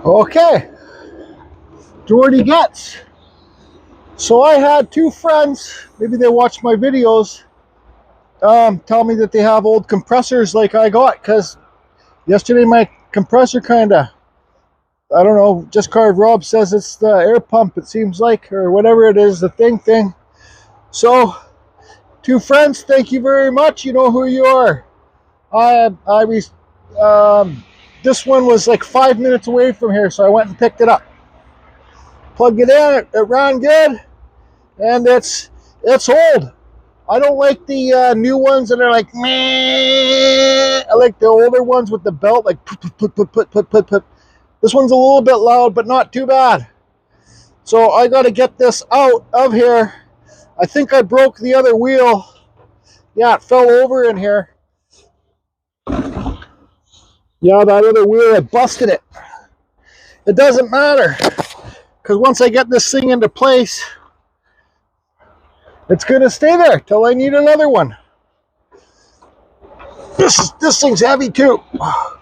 Okay, Jordy Gets. So I had two friends, maybe they watch my videos, tell me that they have old compressors like I got, because yesterday my compressor kinda, I don't know, just carved Rob says it's the air pump, it seems like, or whatever it is, the thing. So, two friends, thank you very much, you know who you are. This one was like 5 minutes away from here, so I went and picked it up. Plugged it in, it ran good, and it's old. I don't like the new ones that are like meh. I like the older ones with the belt, like put. This one's a little bit loud, but not too bad. So I got to get this out of here. I think I broke the other wheel. Yeah, it fell over in here. Yeah, that other wheel, I busted it. It doesn't matter, because once I get this thing into place, it's going to stay there till I need another one. This thing's heavy too. Oh,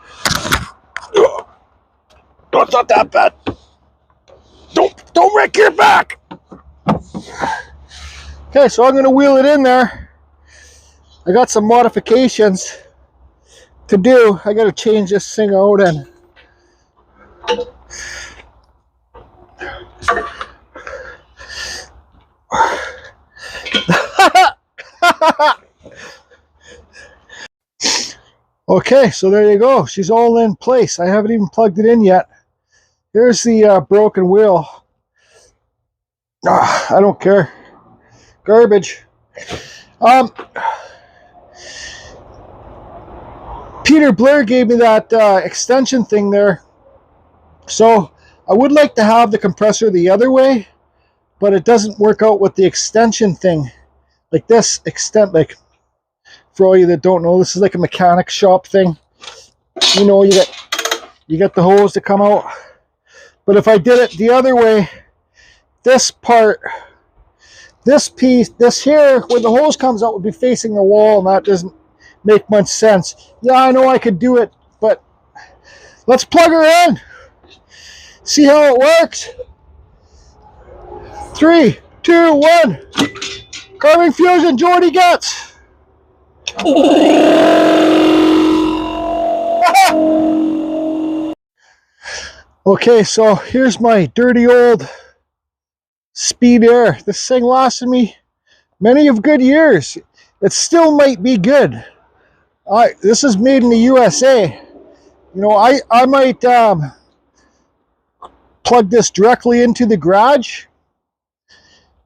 it's not that bad. Don't wreck your back. Okay, so I'm going to wheel it in there. I got some modifications to do. I got to change this thing out and okay, so there you go. She's all in place. I haven't even plugged it in yet. Here's the broken wheel. I don't care. Garbage. Peter Blair gave me that extension thing there. So I would like to have the compressor the other way, but it doesn't work out with the extension thing. Like this like for all you that don't know, this is like a mechanic shop thing. You know, you get the hose to come out. But if I did it the other way, this part, this piece, this here, where the hose comes out would be facing the wall, and that doesn't make much sense. Yeah, I know I could do it, but let's plug her in. See how it works. 3, 2, 1. Carving Fusion, Jordy Gets. Okay, so here's my dirty old Speed Air. This thing lasted me many of good years. It still might be good. This is made in the USA. You know, I might plug this directly into the garage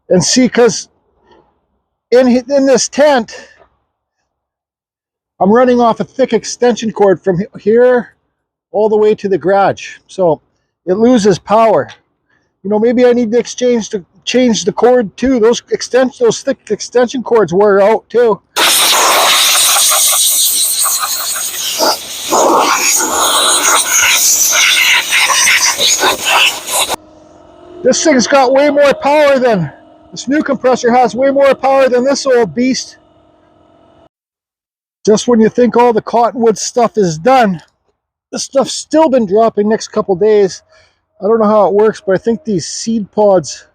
and see, because in this tent, I'm running off a thick extension cord from here all the way to the garage, so it loses power. You know, maybe I need to change the cord too. Those thick extension cords wear out too. This thing's got way more power than this new compressor has. Way more power than this old beast. Just when you think all the cottonwood stuff is done, this stuff's still been dropping next couple days. I don't know how it works, but I think these seed pods,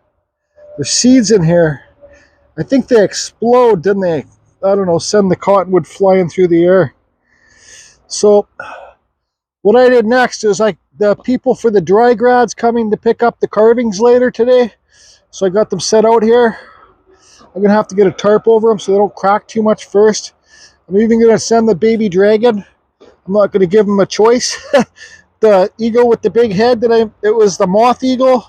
there's seeds in here. I think they explode, didn't they? I don't know, send the cottonwood flying through the air. So what I did next is, like, the people for the dry grads coming to pick up the carvings later today. So I got them set out here. I'm gonna have to get a tarp over them so they don't crack too much first. I'm even gonna send the baby dragon. I'm not gonna give them a choice. The eagle with the big head it was the moth eagle.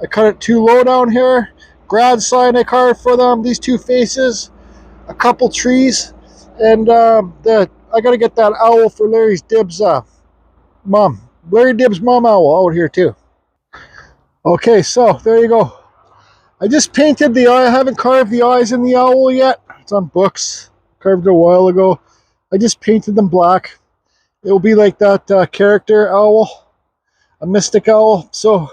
I cut it too low down here. Grad sign I carved for them. These two faces, a couple trees, and I gotta get that owl for Larry Dibbs' mom. Larry Dibbs' mom owl out here too. Okay, so there you go. I just painted the eye. I haven't carved the eyes in the owl yet. It's on books. Carved it a while ago. I just painted them black. It will be like that character owl, a mystic owl. So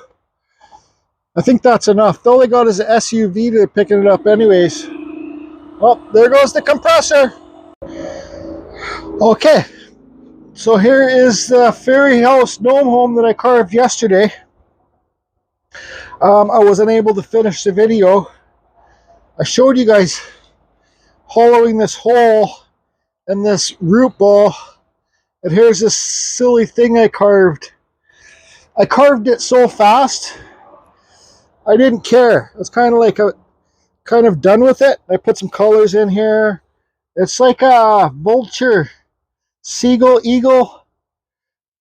I think that's enough. All they got is an SUV. They're picking it up anyways. Oh, there goes the compressor. Okay, So here is the fairy house gnome home that I carved yesterday. I wasn't able to finish the video. I showed you guys hollowing this hole in this root ball. And here's this silly thing I carved. I carved it so fast, I didn't care. It's kind of like kind of done with it. I put some colors in here. It's like a vulture, seagull, eagle,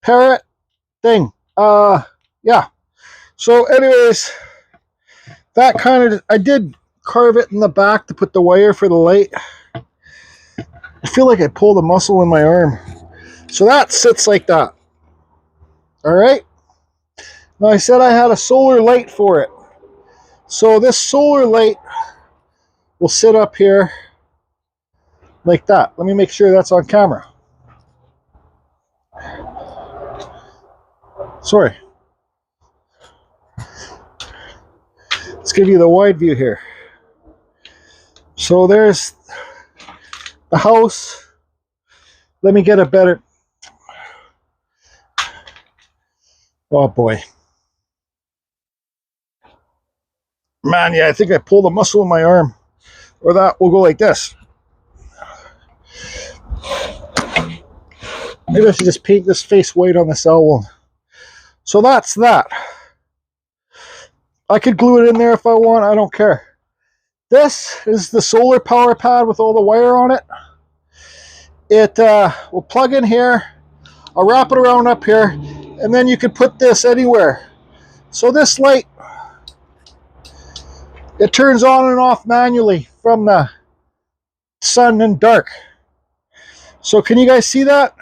parrot thing. Yeah. So anyways, that kind of, I did carve it in the back to put the wire for the light. I feel like I pulled a muscle in my arm. So that sits like that. All right. Now I said I had a solar light for it. So this solar light will sit up here like that. Let me make sure that's on camera. Sorry. Let's give you the wide view here. So there's the house. Let me get a better... Oh boy. Man, yeah, I think I pulled a muscle in my arm. Or that will go like this. Maybe I should just paint this face white on this owl. So that's that. I could glue it in there if I want. I don't care. This is the solar power pad with all the wire on it. It will plug in here. I'll wrap it around up here. And then you could put this anywhere. So this light, it turns on and off manually from the sun and dark. So can you guys see that?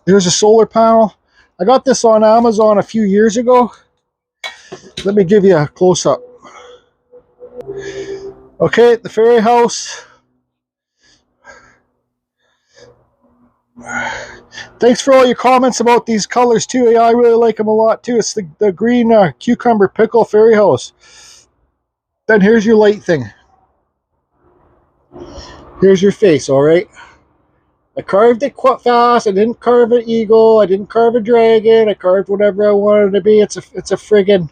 There's a solar panel. I got this on Amazon a few years ago. Let me give you a close-up. Okay, the fairy house. Thanks for all your comments about these colors too. Yeah, I really like them a lot too. It's the green cucumber pickle fairy house. Then here's your light thing. Here's your face, all right? I carved it quite fast. I didn't carve an eagle. I didn't carve a dragon. I carved whatever I wanted it to be. It's a friggin',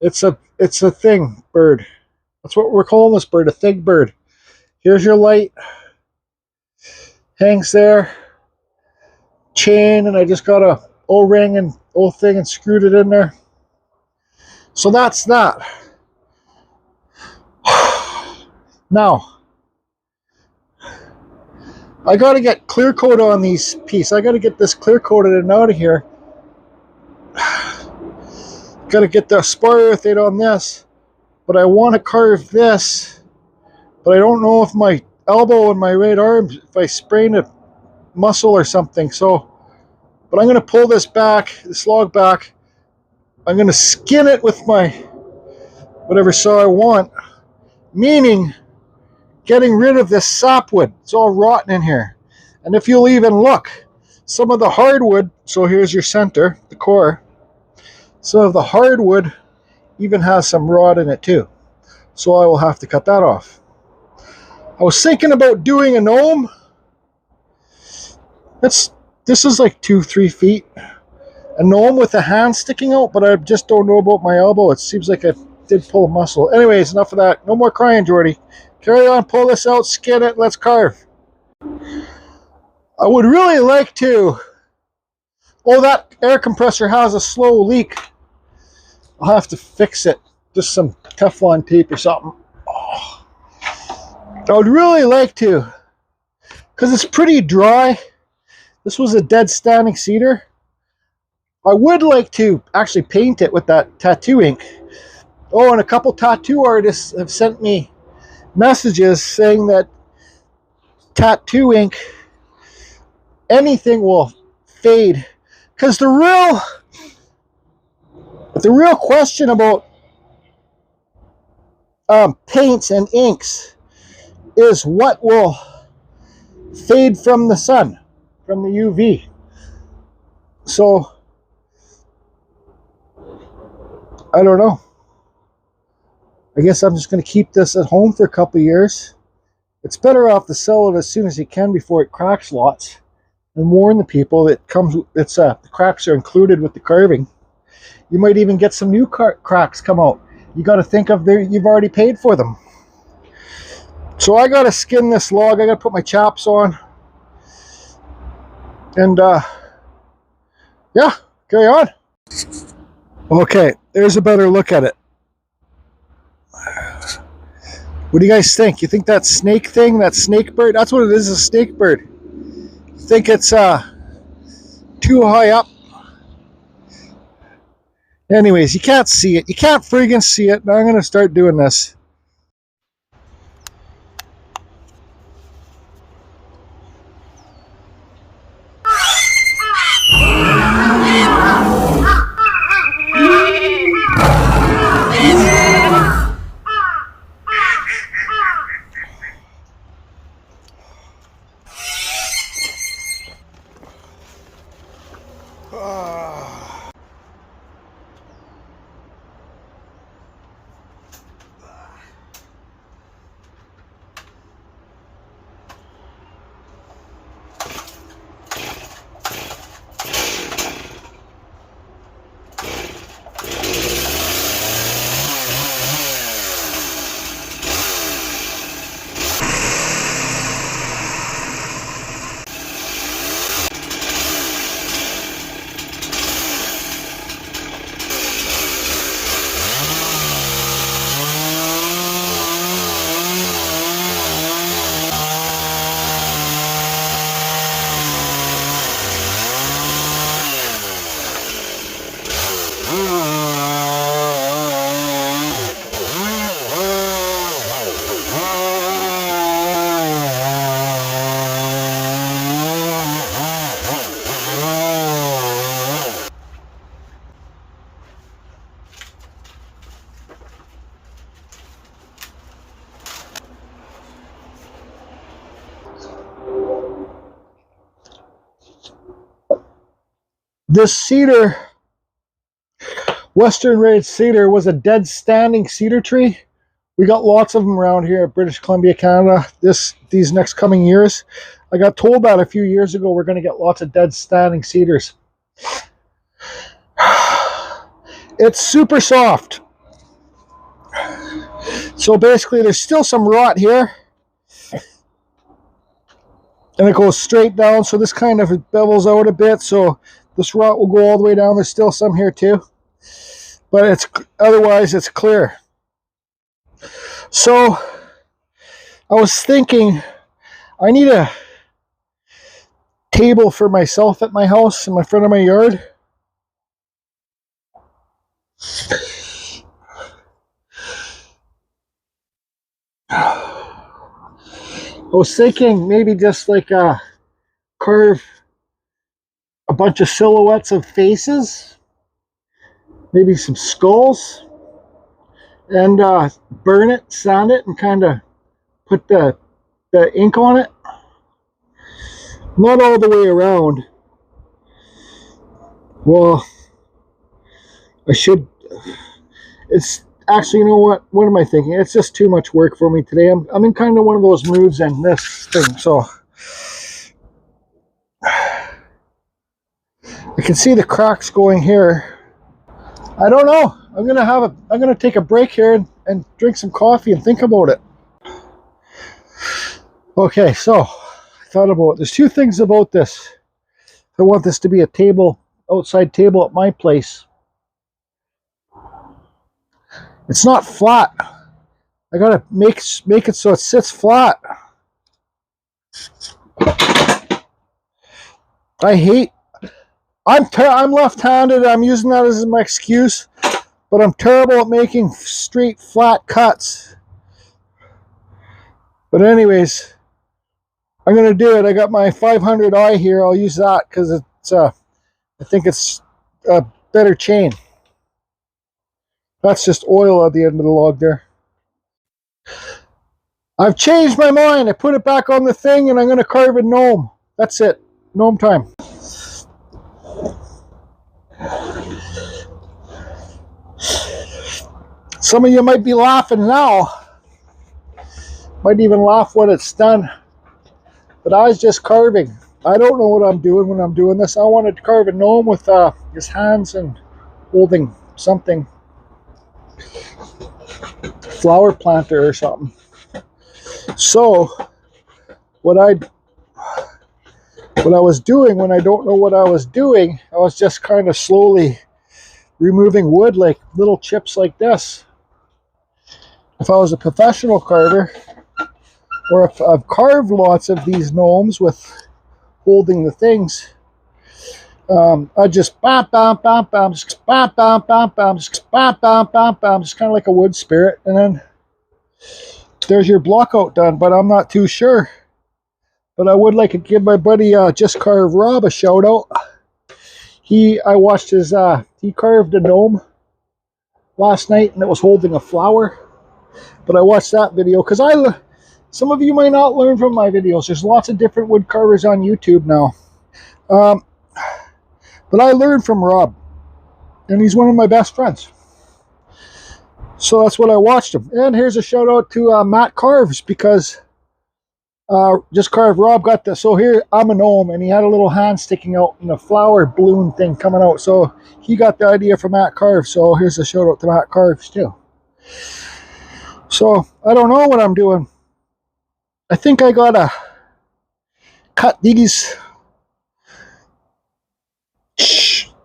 it's a thing bird. That's what we're calling this bird, a thing bird. Here's your light. Hangs there. Chain, and I just got a O-ring and O-thing and screwed it in there. So that's that. Now, I got to get clear coat on these pieces. I got to get this clear coated and out of here. Got to get the spar earthate on this. But I want to carve this. But I don't know if my elbow and my right arm, if I sprain a muscle or something. So, but I'm going to pull this back, this log back. I'm going to skin it with my whatever saw I want. Meaning getting rid of this sapwood. It's all rotten in here. And if you'll even look, some of the hardwood, so here's your center, the core. Some of the hardwood even has some rot in it too. So I will have to cut that off. I was thinking about doing a gnome. This is like 2-3 feet. A gnome with a hand sticking out, but I just don't know about my elbow. It seems like I did pull a muscle. Anyways, enough of that. No more crying, Jordy. Carry on, pull this out, skin it, let's carve. I would really like to... Oh, that air compressor has a slow leak. I'll have to fix it. Just some Teflon tape or something. Oh. I would really like to, because it's pretty dry. This was a dead standing cedar. I would like to actually paint it with that tattoo ink. Oh, and a couple tattoo artists have sent me messages saying that tattoo ink, anything will fade. Because the real question about paints and inks is what will fade from the sun, from the UV. So, I don't know. I guess I'm just going to keep this at home for a couple of years. It's better off to sell it as soon as you can before it cracks lots. and warn the people that the cracks are included with the carving. You might even get some new cracks come out. You got to think of you've already paid for them. So I got to skin this log. I got to put my chaps on. And yeah, carry on. Okay, there's a better look at it. What do you guys think? You think that snake thing, that snake bird, that's what it is, a snake bird. You think it's too high up? Anyways, you can't see it. You can't friggin' see it. Now I'm going to start doing this. This cedar, Western red cedar, was a dead standing cedar tree. We got lots of them around here at British Columbia, Canada, these next coming years. I got told that a few years ago we're going to get lots of dead standing cedars. It's super soft. So basically there's still some rot here. And it goes straight down, so this kind of bevels out a bit, so this rot will go all the way down. There's still some here too. But otherwise it's clear. So I was thinking I need a table for myself at my house in the front of my yard. I was thinking maybe just like carve a bunch of silhouettes of faces, maybe some skulls, and burn it, sand it, and kind of put the ink on it. Not all the way around. Well, I should. It's actually, you know what am I thinking? It's just too much work for me today. I'm in kind of one of those moods and this thing, so I can see the cracks going here. I don't know. I'm gonna take a break here and drink some coffee and think about it. Okay, so I thought about it. There's two things about this. I want this to be a table, outside table at my place. It's not flat. I gotta make it so it sits flat. I'm left-handed. I'm using that as my excuse, but I'm terrible at making straight, flat cuts. But anyways, I'm gonna do it. I got my 500i here. I'll use that because it's I think it's a better chain. That's just oil at the end of the log there. I've changed my mind. I put it back on the thing and I'm going to carve a gnome. That's it. Gnome time. Some of you might be laughing now. Might even laugh when it's done. But I was just carving. I don't know what I'm doing when I'm doing this. I wanted to carve a gnome with his hands and holding something, flower planter or something. So what I was doing when I don't know what I was doing, I was just kind of slowly removing wood, like little chips like this. If I was a professional carver, or if I've carved lots of these gnomes with holding the things, I just bam, bam, bam, bam, just bam, bam, bam, bam, just bam, bam, bam, bam, just kind of like a wood spirit, and then there's your block out done. But I'm not too sure. But I would like to give my buddy Just Carve Rob a shout out. I watched his he carved a gnome last night, and it was holding a flower. But I watched that video because some of you might not learn from my videos. There's lots of different wood carvers on YouTube now. But I learned from Rob, and he's one of my best friends. So that's what I watched him. And here's a shout out to Matt Carves, because Just Carve Rob got this. So here, I'm a gnome, and he had a little hand sticking out and a flower balloon thing coming out. So he got the idea from Matt Carves. So here's a shout out to Matt Carves too. So I don't know what I'm doing. I think I gotta cut these.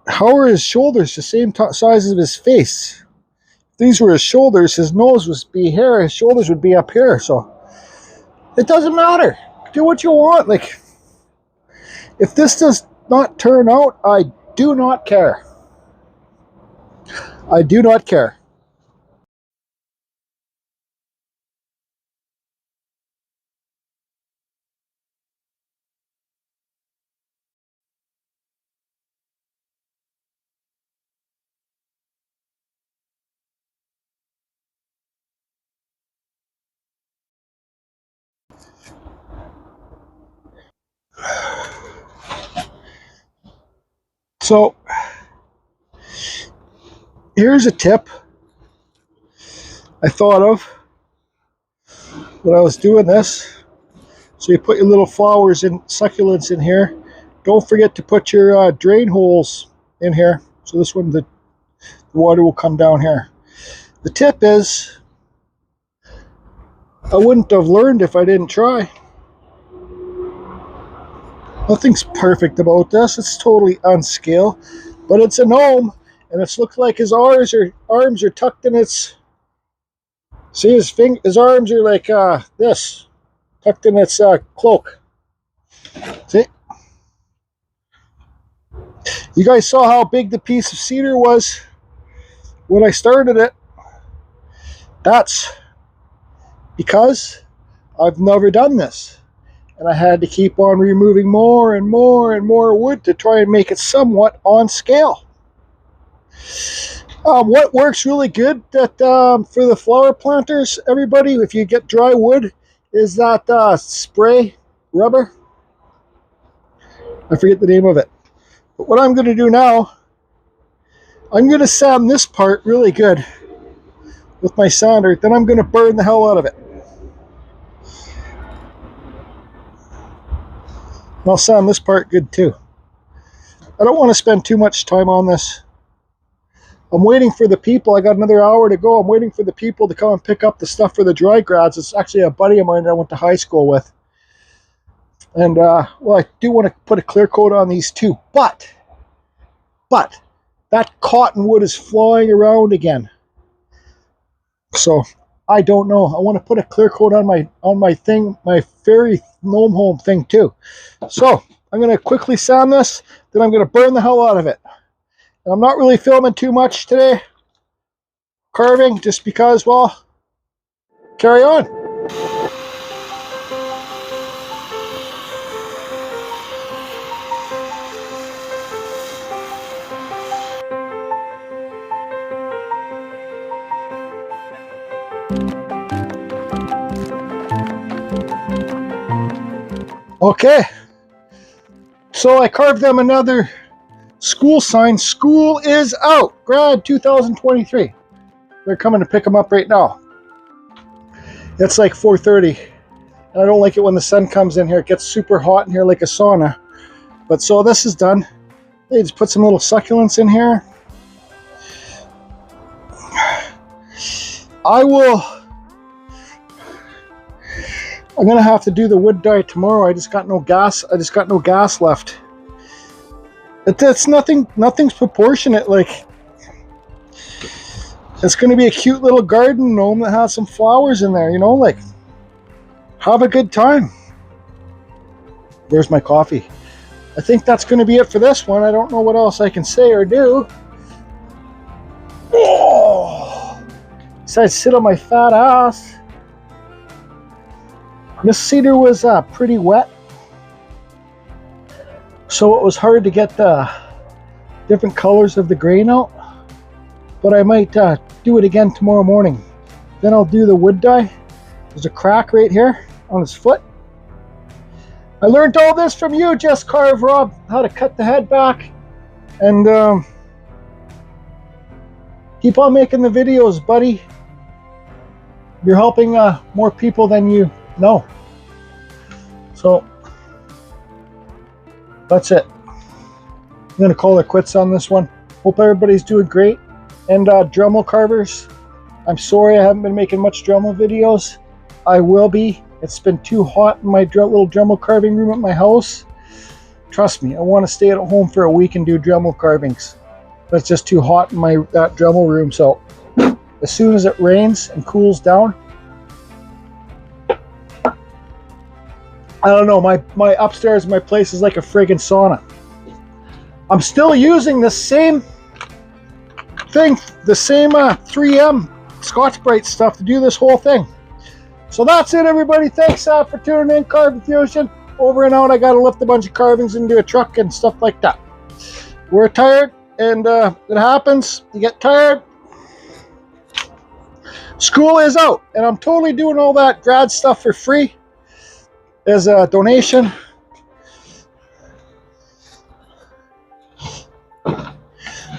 How are his shoulders the same size as his face? If these were his shoulders, his nose would be here, his shoulders would be up here. So it doesn't matter. Do what you want. Like, if this does not turn out, I do not care. I do not care. So here's a tip I thought of when I was doing this. So you put your little flowers and succulents in here. Don't forget to put your drain holes in here. So this one, the water will come down here. The tip is, I wouldn't have learned if I didn't try. Nothing's perfect about this. It's totally unscale, but it's a gnome, and it looks like his arms are tucked in its. See, his arms are like this, tucked in its cloak. See? You guys saw how big the piece of cedar was when I started it. That's because I've never done this. And I had to keep on removing more and more and more wood to try and make it somewhat on scale. What works really good for the flower planters, everybody, if you get dry wood, is that spray rubber. I forget the name of it. But what I'm going to do now, I'm going to sand this part really good with my sander. Then I'm going to burn the hell out of it. And I'll sand this part good too. I don't want to spend too much time on this. I'm waiting for the people. I got another hour to go. I'm waiting for the people to come and pick up the stuff for the dry grads. It's actually a buddy of mine that I went to high school with. And, well, I do want to put a clear coat on these too. But that cottonwood is flying around again. So I don't know. I want to put a clear coat on my thing, my fairy gnome home thing too. So I'm going to quickly sand this, then I'm going to burn the hell out of it. And I'm not really filming too much today, carving, just because, well, carry on. Okay, so I carved them another school sign. School is out, grad 2023. They're coming to pick them up right now. It's like 4:30, and I don't like it when the sun comes in here. It gets super hot in here like a sauna. But so this is done. They just put some little succulents in here. I'm gonna have to do the wood dye tomorrow. I just got no gas. I just got no gas left. It's nothing's proportionate. Like, it's gonna be a cute little garden gnome that has some flowers in there, you know, like, have a good time. There's my coffee. I think that's gonna be it for this one. I don't know what else I can say or do. Oh, besides sit on my fat ass. This cedar was pretty wet, so it was hard to get the different colors of the grain out, but I might do it again tomorrow morning. Then I'll do the wood dye. There's a crack right here on his foot. I learned all this from you, Just Carve Rob, how to cut the head back, and keep on making the videos, buddy. You're helping more people than you know. So that's it. I'm gonna call it quits on this one. Hope everybody's doing great. And Dremel carvers, I'm sorry I haven't been making much Dremel videos. I will be. It's been too hot in my little Dremel carving room at my house. Trust me, I want to stay at home for a week and do Dremel carvings. But it's just too hot in that Dremel room. So as soon as it rains and cools down, I don't know, my upstairs, my place is like a friggin' sauna. I'm still using the same thing, the same 3M Scotch-Brite stuff to do this whole thing. So that's it, everybody. Thanks for tuning in. Carving Fusion, over and out. I got to lift a bunch of carvings into a truck and stuff like that. We're tired, and it happens. You get tired. School is out, and I'm totally doing all that grad stuff for free as a donation.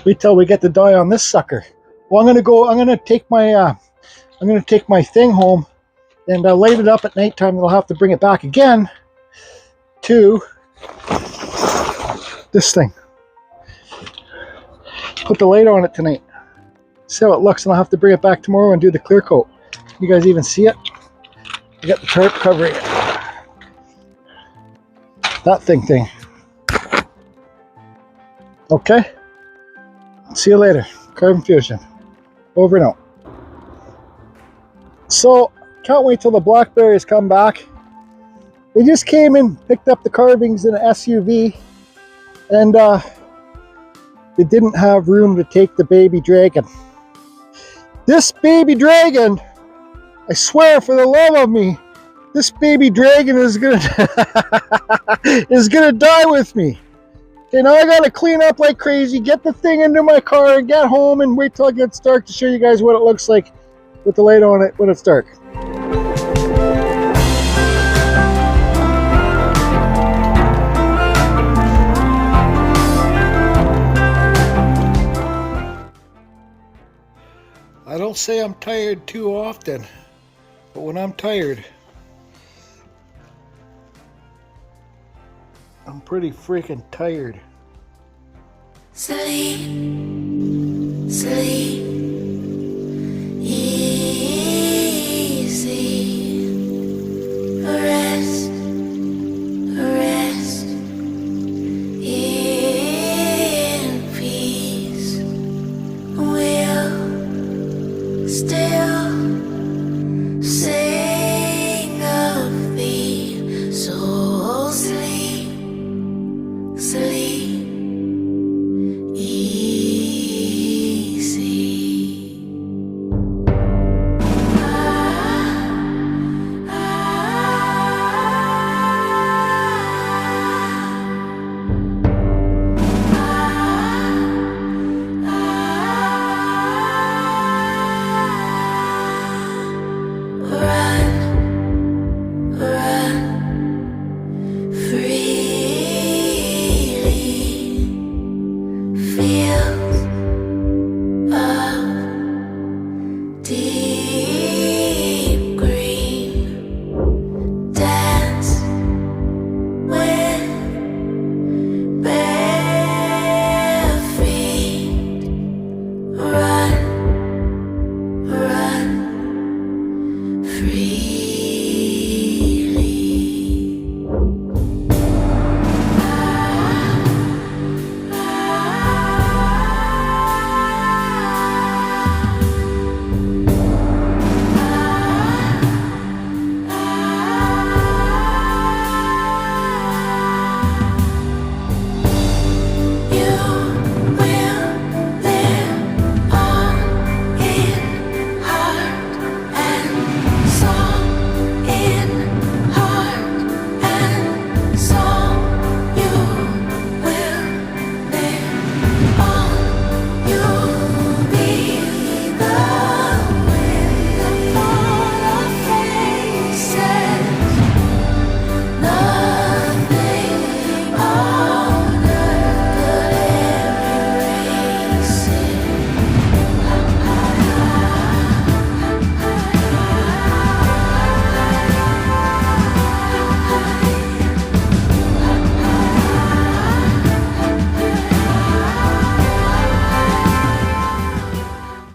Wait till we get the dye on this sucker. Well, I'm gonna take my thing home and light it up at nighttime. I'll have to bring it back again to this thing. Put the light on it tonight. See how it looks, and I'll have to bring it back tomorrow and do the clear coat. You guys even see it? I got the tarp covering it. That thing. Okay? See you later. Carving Fusion. Over and out. So, can't wait till the blackberries come back. They just came in, picked up the carvings in an SUV, and they didn't have room to take the baby dragon. This baby dragon, I swear for the love of me, this baby dragon is gonna die with me. Okay, now I gotta clean up like crazy, get the thing into my car, and get home and wait till it gets dark to show you guys what it looks like with the light on it when it's dark. I don't say I'm tired too often, but when I'm tired, I'm pretty freaking tired. Sleep, sleep, easy.